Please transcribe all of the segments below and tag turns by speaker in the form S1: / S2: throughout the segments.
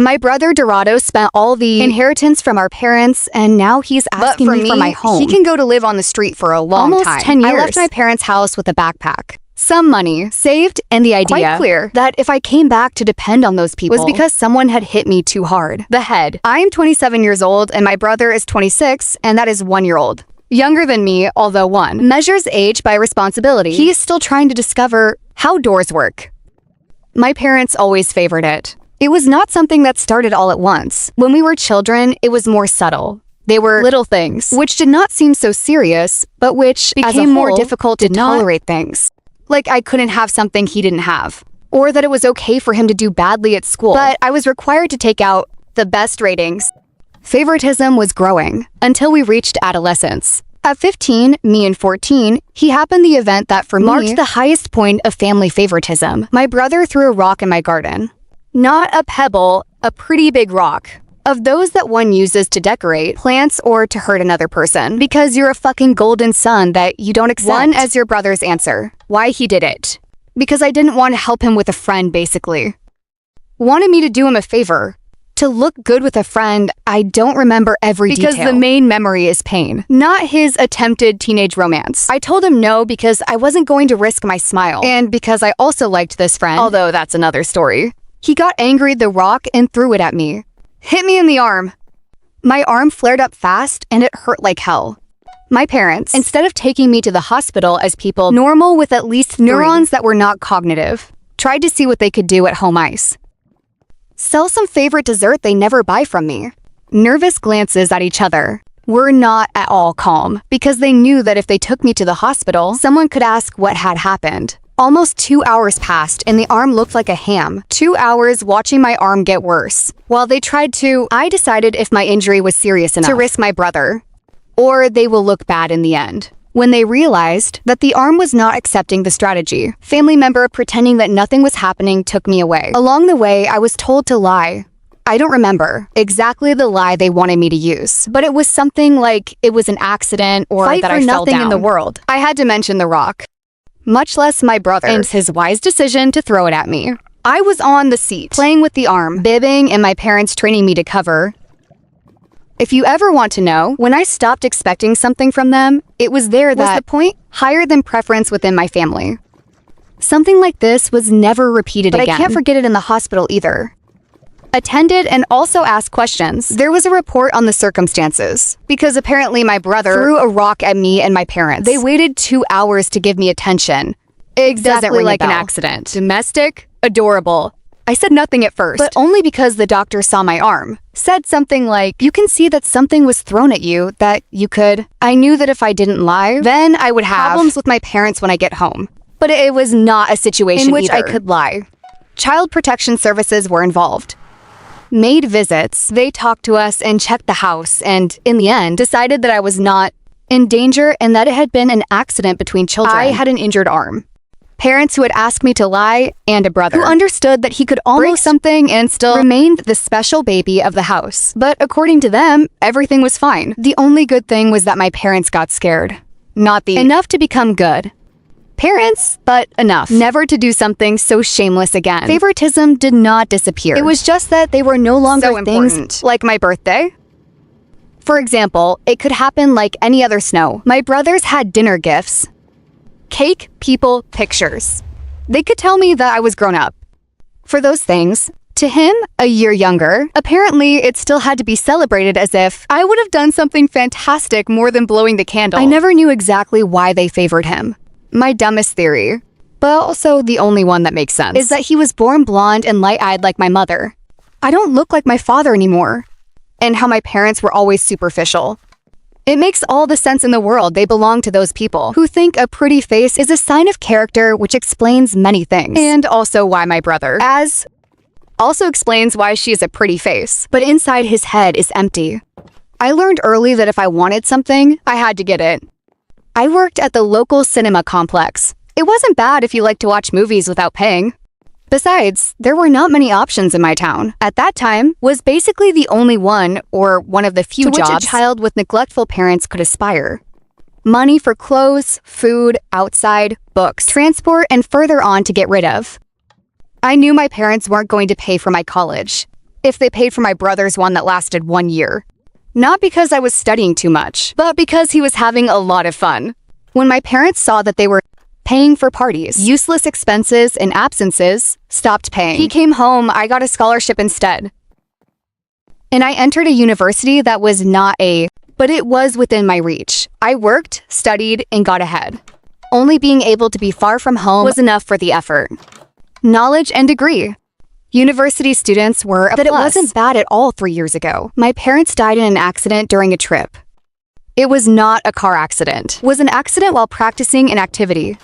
S1: My brother Relatos spent all the inheritance from our parents, and now he's asking me for my home. He can go to live on the street for a long time. Almost 10 years. I left my parents' house with a backpack, some money saved, and the idea quite clear that if I came back to depend on those people was because someone had hit me too hard. The head. I am 27 years old, and my brother is 26, and that is 1 year old. Younger than me, although one. Measures age by responsibility. He is still trying to discover how doors work. My parents always favored it. It was not something that started all at once. When we were children, it was more subtle. They were little things, which did not seem so serious, but which became more difficult to tolerate things. Like I couldn't have something he didn't have, or that it was okay for him to do badly at school, but I was required to take out the best ratings. Favoritism was growing until we reached adolescence. At 15, me and 14, he happened the event that for me marked the highest point of family favoritism. My brother threw a rock in my garden. Not a pebble, a pretty big rock. Of those that one uses to decorate plants or to hurt another person. Because you're a fucking golden son that you don't accept. One as your brother's answer. Why he did it. Because I didn't want to help him with a friend, basically. Wanted me to do him a favor. To look good with a friend, I don't remember every detail. Because the main memory is pain. Not his attempted teenage romance. I told him no because I wasn't going to risk my smile. And because I also liked this friend. Although that's another story. He got angry at the rock and threw it at me. Hit me in the arm. My arm flared up fast and it hurt like hell. My parents, instead of taking me to the hospital as people normal with at least neurons that were not cognitive, tried to see what they could do at home ice. Sell some favorite dessert they never buy from me. Nervous glances at each other. Were not at all calm because they knew that if they took me to the hospital, someone could ask what had happened. Almost 2 hours passed and the arm looked like a ham. 2 hours watching my arm get worse. While they tried to, I decided if my injury was serious enough to risk my brother, or they will look bad in the end. When they realized that the arm was not accepting the strategy, family member pretending that nothing was happening took me away. Along the way, I was told to lie. I don't remember exactly the lie they wanted me to use, but it was something like it was an accident or that I fell down. Nothing in the world. I had to mention the rock. Much less my brother and his wise decision to throw it at me. I was on the seat, playing with the arm, bibbing, and my parents training me to cover. If you ever want to know, when I stopped expecting something from them, it was there that was the point higher than preference within my family. Something like this was never repeated again. But I can't forget it in the hospital either. Attended and also asked questions. There was a report on the circumstances, because apparently my brother threw a rock at me and my parents. They waited 2 hours to give me attention. Exactly like an accident. Domestic, adorable. I said nothing at first, but only because the doctor saw my arm. Said something like, you can see that something was thrown at you, that you could. I knew that if I didn't lie, then I would have problems with my parents when I get home. But it was not a situation in which I could lie. Child protection services were involved. Made visits, they talked to us and checked the house and, in the end, decided that I was not in danger and that it had been an accident between children. I had an injured arm. Parents who had asked me to lie, and a brother who understood that he could almost break something and still remained the special baby of the house. But according to them, everything was fine. The only good thing was that my parents got scared. Not the enough to become good. Parents, but enough. Never to do something so shameless again. Favoritism did not disappear. It was just that they were no longer so things like my birthday. For example, it could happen like any other snow. My brothers had dinner gifts. Cake, people, pictures. They could tell me that I was grown up. For those things, to him, a year younger, apparently it still had to be celebrated as if I would have done something fantastic more than blowing the candle. I never knew exactly why they favored him. My dumbest theory, but also the only one that makes sense, is that he was born blonde and light-eyed like my mother. I don't look like my father anymore. And how my parents were always superficial. It makes all the sense in the world they belong to those people who think a pretty face is a sign of character, which explains many things. And also why my brother also explains why she is a pretty face, but inside his head is empty. I learned early that if I wanted something, I had to get it. I worked at the local cinema complex. It wasn't bad if you liked to watch movies without paying. Besides, there were not many options in my town. At that time, was basically the only one, or one of the few jobs, which a child with neglectful parents could aspire. Money for clothes, food, outside, books, transport, and further on to get rid of. I knew my parents weren't going to pay for my college. if they paid for my brother's one that lasted 1 year. Not because I was studying too much, but because he was having a lot of fun. When my parents saw that they were paying for parties, useless expenses, and absences, stopped paying. He came home, I got a scholarship instead. And I entered a university that was not but it was within my reach. I worked, studied, and got ahead. Only being able to be far from home was enough for the effort. Knowledge and degree. University students were a plus. It wasn't bad at all 3 years ago. My parents died in an accident during a trip. It was not a car accident. It was an accident while practicing an activity.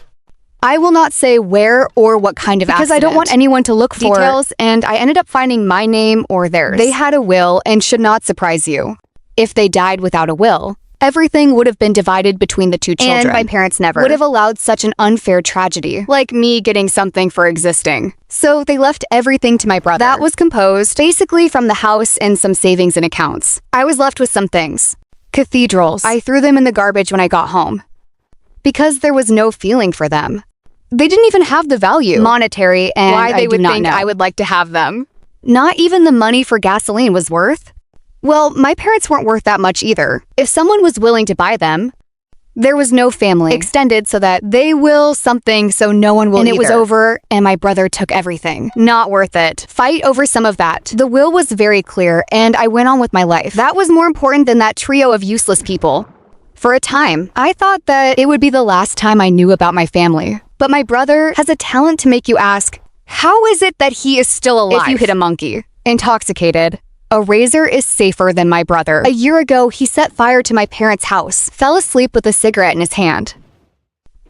S1: I will not say where or what kind of accident, because I don't want anyone to look for details, and I ended up finding my name or theirs. They had a will and should not surprise you. If they died without a will, everything would have been divided between the two children. And my parents never would have allowed such an unfair tragedy, like me getting something for existing. So they left everything to my brother. That was composed basically from the house and some savings and accounts. I was left with some things. Cathedrals. I threw them in the garbage when I got home, because there was no feeling for them. They didn't even have the value, monetary, and why they would think I would like to have them. Not even the money for gasoline was worth. Well, my parents weren't worth that much either. If someone was willing to buy them, there was no family extended so that they will something so no one will either. And it was over, and my brother took everything. Not worth it. Fight over some of that. The will was very clear, and I went on with my life. That was more important than that trio of useless people. For a time, I thought that it would be the last time I knew about my family. But my brother has a talent to make you ask, how is it that he is still alive if you hit a monkey? Intoxicated. A razor is safer than my brother. A year ago, he set fire to my parents' house, fell asleep with a cigarette in his hand.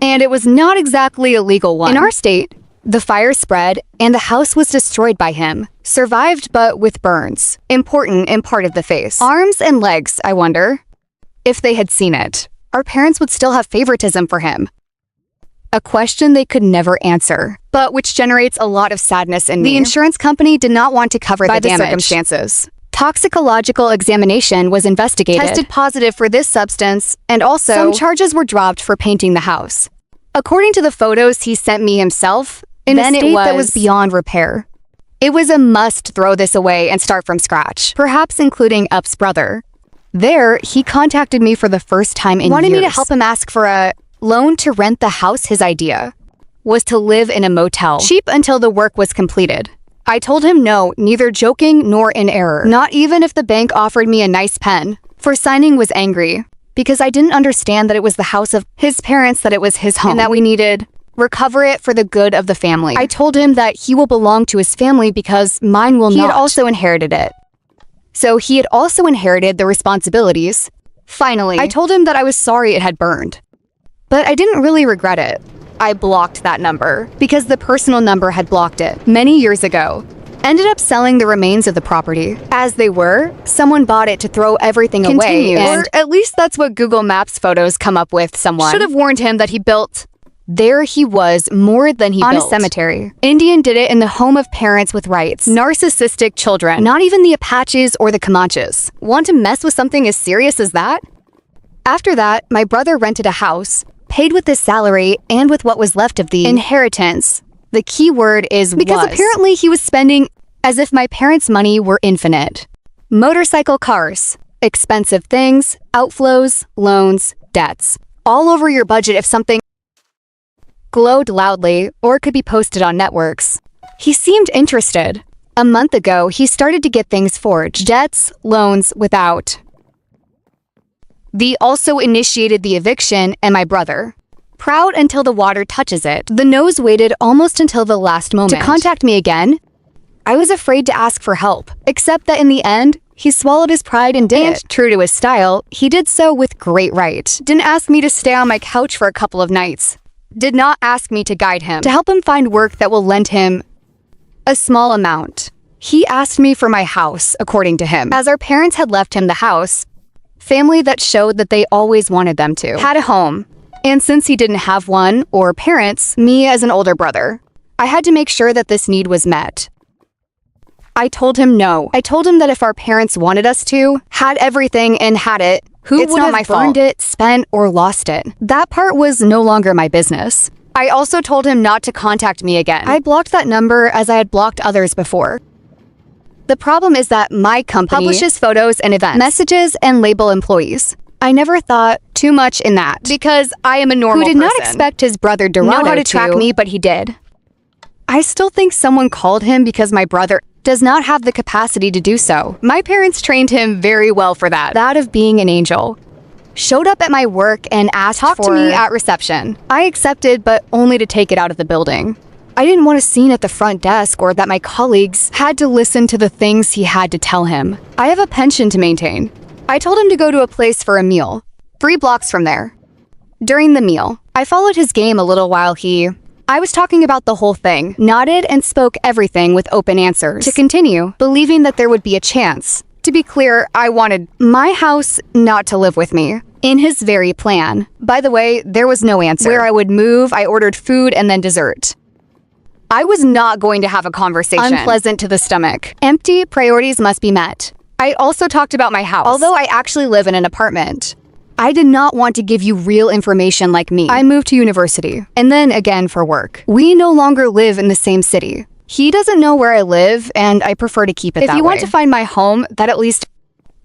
S1: And it was not exactly a legal one. In our state, the fire spread and the house was destroyed by him. Survived but with burns. Important in part of the face. Arms and legs, I wonder. If they had seen it, our parents would still have favoritism for him. A question they could never answer, but which generates a lot of sadness in me. The insurance company did not want to cover the damage. Circumstances. Toxicological examination was investigated, tested positive for this substance, and also some charges were dropped for painting the house. According to the photos he sent me himself, in a state that was beyond repair. It was a must throw this away and start from scratch, perhaps including Up's brother. There, he contacted me for the first time in years. Wanted me to help him ask for a loan to rent the house. His idea was to live in a motel, cheap until the work was completed. I told him no, neither joking nor in error. Not even if the bank offered me a nice pen. For signing was angry, because I didn't understand that it was the house of his parents, that it was his home, and that we needed recover it for the good of the family. I told him that he will belong to his family because mine will not. He had also inherited it. So he had also inherited the responsibilities. Finally, I told him that I was sorry it had burned. But I didn't really regret it. I blocked that number because the personal number had blocked it many years ago. Ended up selling the remains of the property. As they were, someone bought it to throw everything away. Or at least that's what Google Maps photos come up with. Someone should have warned him that he built. There he was, more than he built. On a cemetery. Indian did it in the home of parents with rights. Narcissistic children. Not even the Apaches or the Comanches. Want to mess with something as serious as that? After that, my brother rented a house, paid with his salary and with what was left of the inheritance. The key word is because apparently he was spending as if my parents' money were infinite. Motorcycle cars, expensive things, outflows, loans, debts. All over your budget if something glowed loudly or could be posted on networks. He seemed interested. A month ago, he started to get things forged. Debts, loans, without. The also initiated the eviction and my brother. Proud until the water touches it. The nose waited almost until the last moment to contact me again. I was afraid to ask for help, except that in the end, he swallowed his pride and did it. True to his style, he did so with great right. Didn't ask me to stay on my couch for a couple of nights. Did not ask me to guide him, to help him find work that will lend him a small amount. He asked me for my house, according to him. As our parents had left him the house, family that showed that they always wanted them to, had a home. And since he didn't have one, or parents, me as an older brother, I had to make sure that this need was met. I told him no. I told him that if our parents wanted us to, had everything and had it, who would have burned it, spent, or lost it? That part was no longer my business. I also told him not to contact me again. I blocked that number as I had blocked others before. The problem is that my company publishes photos and events, messages, and label employees. I never thought too much in that because I am a normal person who did not expect his brother Relato know how to track me, but he did. I still think someone called him because my brother does not have the capacity to do so. My parents trained him very well for that of being an angel. Showed up at my work and asked to me at reception. I accepted, but only to take it out of the building. I didn't want a scene at the front desk or that my colleagues had to listen to the things he had to tell him. I have a pension to maintain. I told him to go to a place for a meal, 3 blocks from there. During the meal, I followed his game a little while I was talking about the whole thing, nodded and spoke everything with open answers. To continue, believing that there would be a chance. To be clear, I wanted my house not to live with me. In his very plan. By the way, there was no answer. Where I would move, I ordered food and then dessert. I was not going to have a conversation. Unpleasant to the stomach. Empty, priorities must be met. I also talked about my house, although I actually live in an apartment. I did not want to give you real information like me. I moved to university, and then again for work. We no longer live in the same city. He doesn't know where I live, and I prefer to keep it that way. If you want to find my home, that at least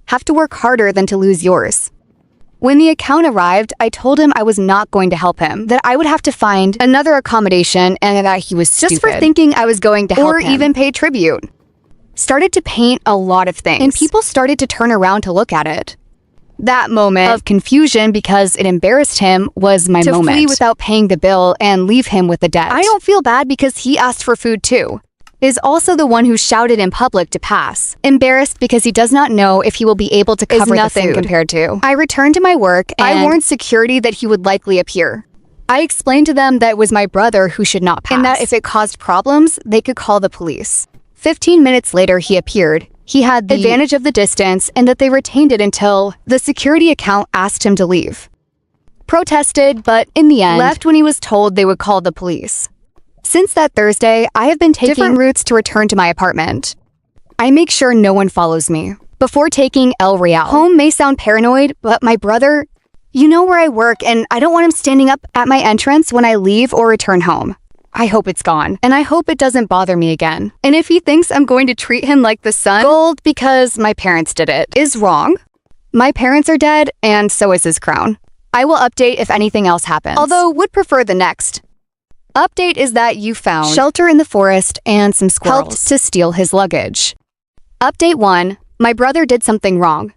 S1: have to work harder than to lose yours. When the account arrived, I told him I was not going to help him, that I would have to find another accommodation, and that he was stupid. Just for thinking I was going to help him. Or even pay tribute. Started to paint a lot of things, and people started to turn around to look at it. That moment of confusion because it embarrassed him was my moment. To flee without paying the bill and leave him with the debt. I don't feel bad because he asked for food too. Is also the one who shouted in public to pass. Embarrassed because he does not know if he will be able to cover the food. Compared to. I returned to my work and I warned security that he would likely appear. I explained to them that it was my brother who should not pass. And that if it caused problems, they could call the police. 15 minutes later, he appeared. He had the advantage of the distance and that they retained it until the security account asked him to leave. Protested, but in the end, left when he was told they would call the police. Since that Thursday, I have been taking different routes to return to my apartment. I make sure no one follows me. Before taking El Real. Home may sound paranoid, but my brother, you know where I work and I don't want him standing up at my entrance when I leave or return home. I hope it's gone, and I hope it doesn't bother me again. And if he thinks I'm going to treat him like the sun, gold because my parents did it, is wrong. My parents are dead, and so is his crown. I will update if anything else happens, although would prefer the next. Update is that you found shelter in the forest and some squirrels helped to steal his luggage. Update 1, my brother did something wrong.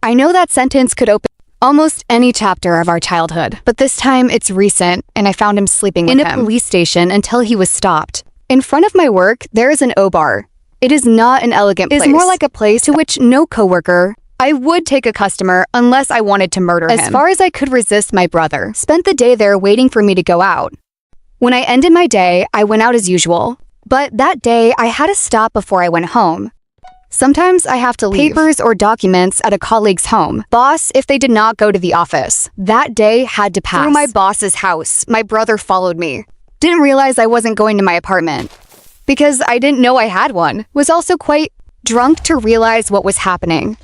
S1: I know that sentence could open almost any chapter of our childhood, but this time it's recent and I found him sleeping with him in a police station until he was stopped. In front of my work, there is an O-bar. It is not an elegant place. It is more like a place to which no coworker. I would take a customer unless I wanted to murder him. As far as I could resist my brother, spent the day there waiting for me to go out. When I ended my day, I went out as usual. But that day, I had to stop before I went home. Sometimes I have to leave papers or documents at a colleague's home. Boss, if they did not go to the office. That day had to pass. Through my boss's house, my brother followed me. Didn't realize I wasn't going to my apartment. Because I didn't know I had one. Was also quite drunk to realize what was happening.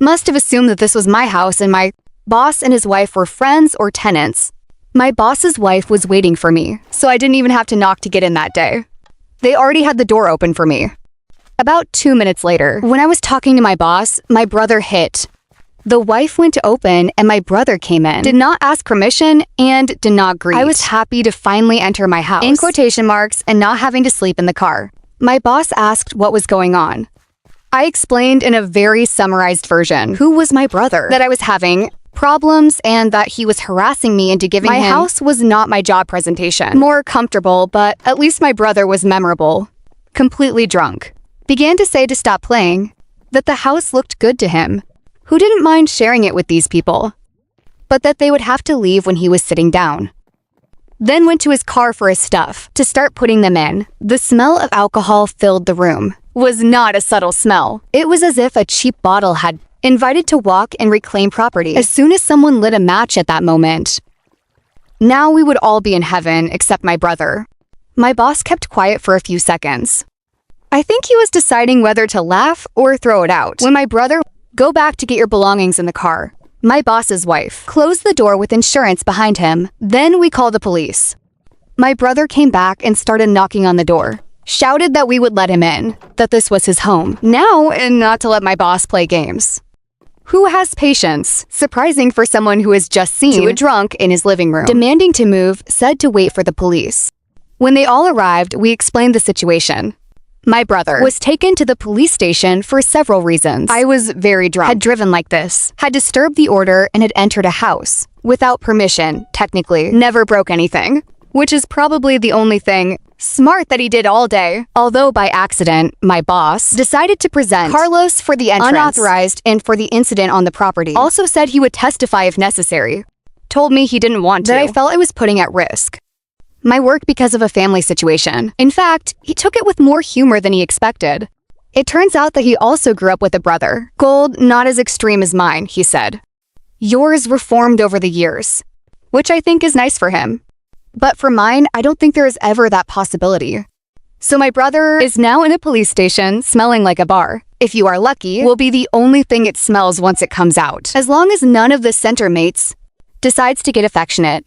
S1: Must have assumed that this was my house and my boss and his wife were friends or tenants. My boss's wife was waiting for me, so I didn't even have to knock to get in that day. They already had the door open for me. About 2 minutes later, when I was talking to my boss, my brother hit. The wife went to open and my brother came in. Did not ask permission and did not greet. I was happy to finally enter my house, in quotation marks, and not having to sleep in the car. My boss asked what was going on. I explained in a very summarized version who was my brother, that I was having problems and that he was harassing me into giving him. My house was not my job presentation. More comfortable, but at least my brother was memorable. Completely drunk. Began to say to stop playing, that the house looked good to him, who didn't mind sharing it with these people, but that they would have to leave when he was sitting down. Then went to his car for his stuff, to start putting them in. The smell of alcohol filled the room. Was not a subtle smell. It was as if a cheap bottle had invited to walk and reclaim property. As soon as someone lit a match at that moment. Now we would all be in heaven, except my brother. My boss kept quiet for a few seconds. I think he was deciding whether to laugh or throw it out. When my brother, go back to get your belongings in the car. My boss's wife closed the door with insurance behind him. Then we called the police. My brother came back and started knocking on the door. shouted that we would let him in, that this was his home. Now, and not to let my boss play games. Who has patience? Surprising for someone who has just seen a drunk in his living room. Demanding to move, said to wait for the police. When they all arrived, we explained the situation. My brother was taken to the police station for several reasons. I was very drunk, had driven like this, had disturbed the order, and had entered a house. Without permission, technically. Never broke anything. Which is probably the only thing smart that he did all day. Although by accident, my boss decided to present Carlos for the entrance, unauthorized, and for the incident on the property. Also said he would testify if necessary. Told me he didn't want to. That I felt I was putting at risk my work because of a family situation. In fact, he took it with more humor than he expected. It turns out that he also grew up with a brother. Gold, not as extreme as mine, he said. Yours reformed over the years, which I think is nice for him. But for mine, I don't think there is ever that possibility. So my brother is now in a police station smelling like a bar. If you are lucky, will be the only thing it smells once it comes out. As long as none of the center mates decides to get affectionate.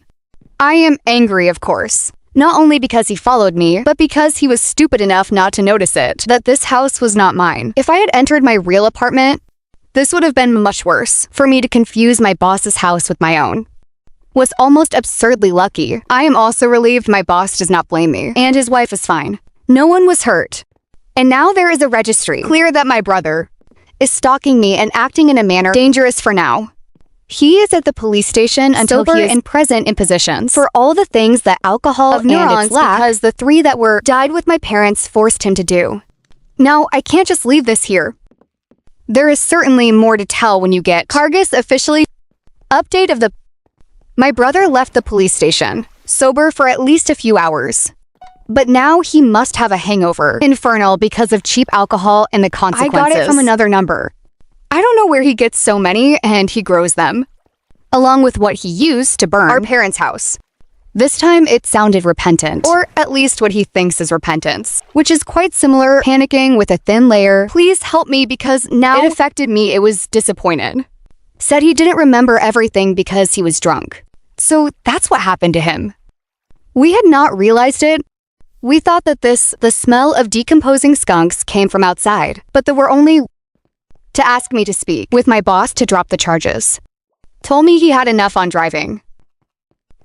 S1: I am angry, of course. Not only because he followed me, but because he was stupid enough not to notice it, that this house was not mine. If I had entered my real apartment, this would have been much worse. For me to confuse my boss's house with my own was almost absurdly lucky. I am also relieved my boss does not blame me, and his wife is fine. No one was hurt. And now there is a registry. Clear that my brother is stalking me and acting in a manner dangerous for now. He is at the police station until he is present in positions for all the things that alcohol of neurons lack, because the 3 that were died with my parents forced him to do. Now, I can't just leave this here. There is certainly more to tell when you get Cargus officially. Update of the... My brother left the police station, sober for at least a few hours. But now he must have a hangover. Infernal because of cheap alcohol and the consequences. I got it from another number. I don't know where he gets so many, and he grows them. Along with what he used to burn our parents' house. This time, it sounded repentant. Or at least what he thinks is repentance. Which is quite similar, panicking with a thin layer. Please help me because now it affected me. It was disappointed. Said he didn't remember everything because he was drunk. So that's what happened to him. We had not realized it. We thought that the smell of decomposing skunks came from outside. But there were only... to ask me to speak with my boss to drop the charges. Told me he had enough on driving.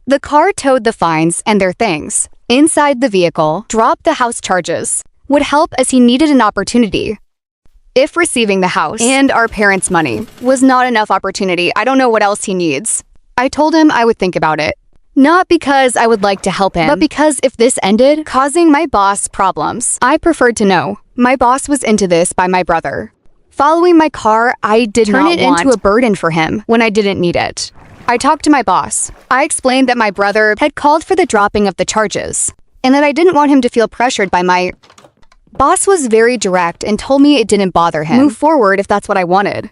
S1: The car towed the fines and their things. Inside the vehicle, dropped the house charges. Would help as he needed an opportunity. If receiving the house and our parents' money was not enough opportunity, I don't know what else he needs. I told him I would think about it. Not because I would like to help him, but because if this ended causing my boss problems, I preferred to know. My boss was into this by my brother. Following my car, I did not turn it into a burden for him when I didn't need it. I talked to my boss. I explained that my brother had called for the dropping of the charges, and that I didn't want him to feel pressured by my... Boss was very direct and told me it didn't bother him. Move forward if that's what I wanted.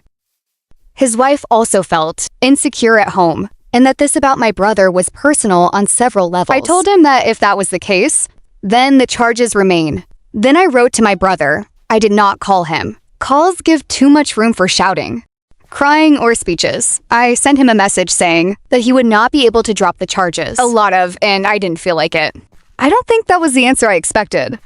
S1: His wife also felt insecure at home, and that this about my brother was personal on several levels. I told him that if that was the case, then the charges remain. Then I wrote to my brother. I did not call him. Calls give too much room for shouting, crying, or speeches. I sent him a message saying that he would not be able to drop the charges. A lot of, and I didn't feel like it. I don't think that was the answer I expected.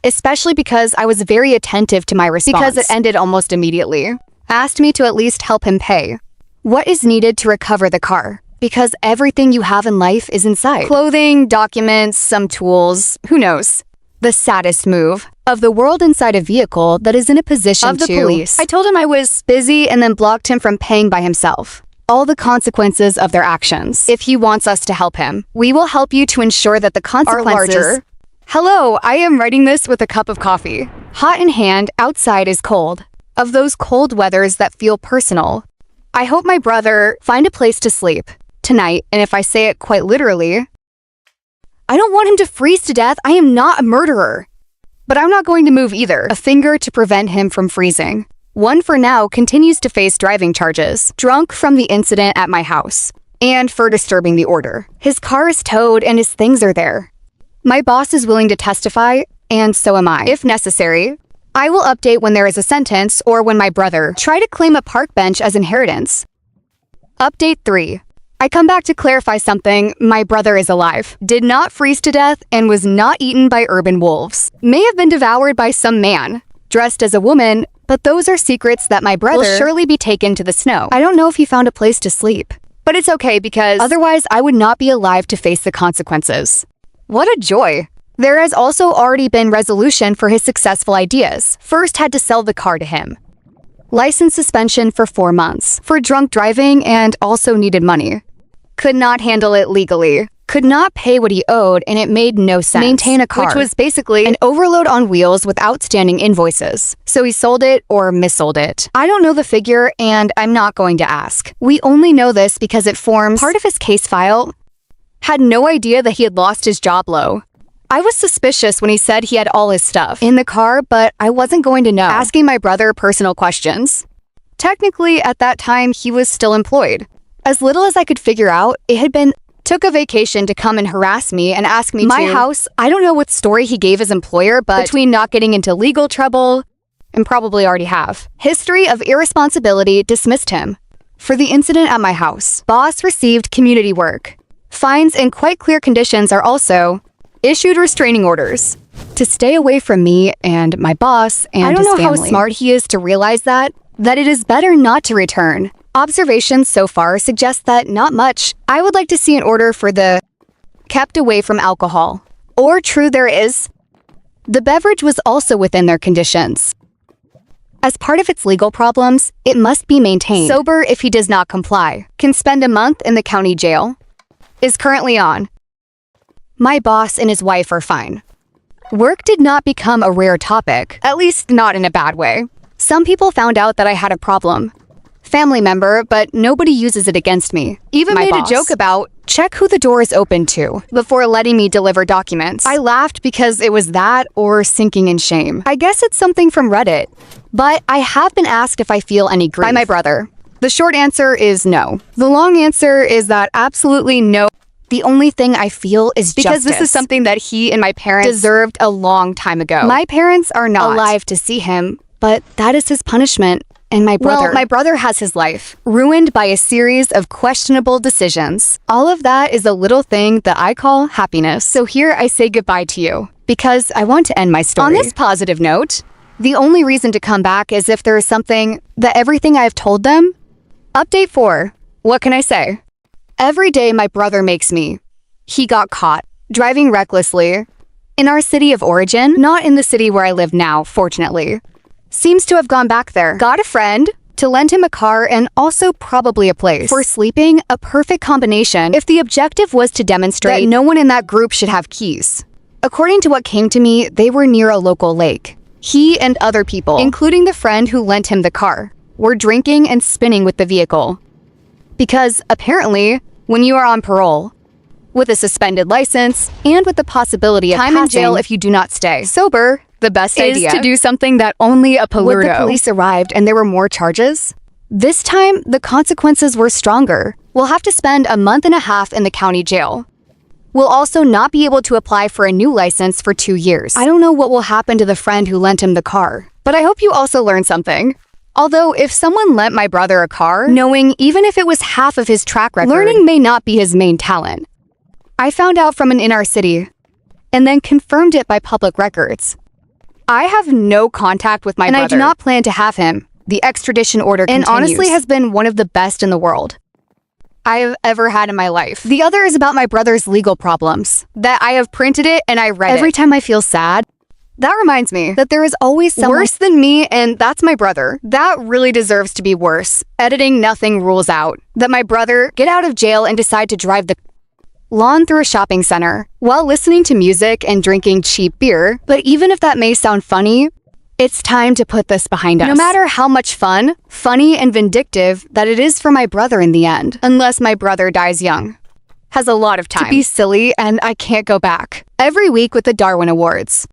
S1: Especially because I was very attentive to my response. Because it ended almost immediately. Asked me to at least help him pay what is needed to recover the car. Because everything you have in life is inside. Clothing, documents, some tools, who knows. The saddest move of the world inside a vehicle that is in a position of the police. I told him I was busy and then blocked him from paying by himself. All the consequences of their actions. If he wants us to help him, we will help you to ensure that the consequences are larger. Hello, I am writing this with a cup of coffee. Hot in hand, outside is cold. Of those cold weathers that feel personal. I hope my brother find a place to sleep tonight, and if I say it quite literally, I don't want him to freeze to death. I am not a murderer. But I'm not going to move either. A finger to prevent him from freezing. One for now continues to face driving charges, drunk from the incident at my house, and for disturbing the order. His car is towed and his things are there. My boss is willing to testify, and so am I. If necessary, I will update when there is a sentence or when my brother try to claim a park bench as inheritance. Update 3. I come back to clarify something. My brother is alive, did not freeze to death, and was not eaten by urban wolves. May have been devoured by some man, dressed as a woman, but those are secrets that my brother will surely be taken to the snow. I don't know if he found a place to sleep. But it's okay because otherwise I would not be alive to face the consequences. What a joy. There has also already been resolution for his successful ideas. First had to sell the car to him. License suspension for 4 months for drunk driving and also needed money. Could not handle it legally. Could not pay what he owed and it made no sense. Maintain a car, which was basically an overload on wheels with outstanding invoices. So he sold it or missold it. I don't know the figure and I'm not going to ask. We only know this because it forms part of his case file. Had no idea that he had lost his job low. I was suspicious when he said he had all his stuff in the car, but I wasn't going to know. Asking my brother personal questions. Technically, at that time, he was still employed. As little as I could figure out, it had been took a vacation to come and harass me and ask me my house. I don't know what story he gave his employer, but between not getting into legal trouble and probably already have. History of irresponsibility dismissed him. For the incident at my house, boss received community work. Fines in quite clear conditions are also issued restraining orders to stay away from me and my boss and his family. I don't know how smart he is to realize that it is better not to return. Observations so far suggest that not much. I would like to see an order for the kept away from alcohol. Or true there is. The beverage was also within their conditions. As part of its legal problems, it must be maintained. Sober if he does not comply. Can spend a month in the county jail. Is currently on. My boss and his wife are fine. Work did not become a rare topic, at least not in a bad way. Some people found out that I had a problem. Family member, but nobody uses it against me. Even made a joke about, check who the door is open to, before letting me deliver documents. I laughed because it was that or sinking in shame. I guess it's something from Reddit. But I have been asked if I feel any grief by my brother. The short answer is no. The long answer is that absolutely no. The only thing I feel is because justice. This is something that he and my parents deserved a long time ago. My parents are not alive to see him, but that is his punishment. And my brother has his life ruined by a series of questionable decisions. All of that is a little thing that I call happiness. So here I say goodbye to you because I want to end my story. On this positive note, the only reason to come back is if there is something that everything I've told them. Update 4. What can I say? Every day my brother makes me. He got caught driving recklessly in our city of origin, not in the city where I live now, fortunately. Seems to have gone back there. Got a friend to lend him a car and also probably a place. For sleeping, a perfect combination if the objective was to demonstrate that no one in that group should have keys. According to what came to me, they were near a local lake. He and other people, including the friend who lent him the car, were drinking and spinning with the vehicle. Because apparently, when you are on parole, with a suspended license, and with the possibility of time in jail if you do not stay sober, the best idea is to do something that only a polluto. When the police arrived and there were more charges, this time the consequences were stronger. We'll have to spend a month and a half in the county jail. We'll also not be able to apply for a new license for 2 years. I don't know what will happen to the friend who lent him the car, but I hope you also learned something. Although, if someone lent my brother a car, knowing even if it was half of his track record, learning may not be his main talent. I found out from an in our city, and then confirmed it by public records. I have no contact with my brother, and I do not plan to have him. The extradition order continues, and honestly has been one of the best in the world I have ever had in my life. The other is about my brother's legal problems, that I have printed it and I read it. Every time I feel sad, that reminds me that there is always someone worse than me, and that's my brother. That really deserves to be worse. Editing nothing rules out that my brother get out of jail and decide to drive the lawn through a shopping center while listening to music and drinking cheap beer. But even if that may sound funny, it's time to put this behind us. No matter how much fun, funny, and vindictive that it is for my brother in the end, unless my brother dies young. Has a lot of time to be silly and I can't go back. Every week with the Darwin Awards.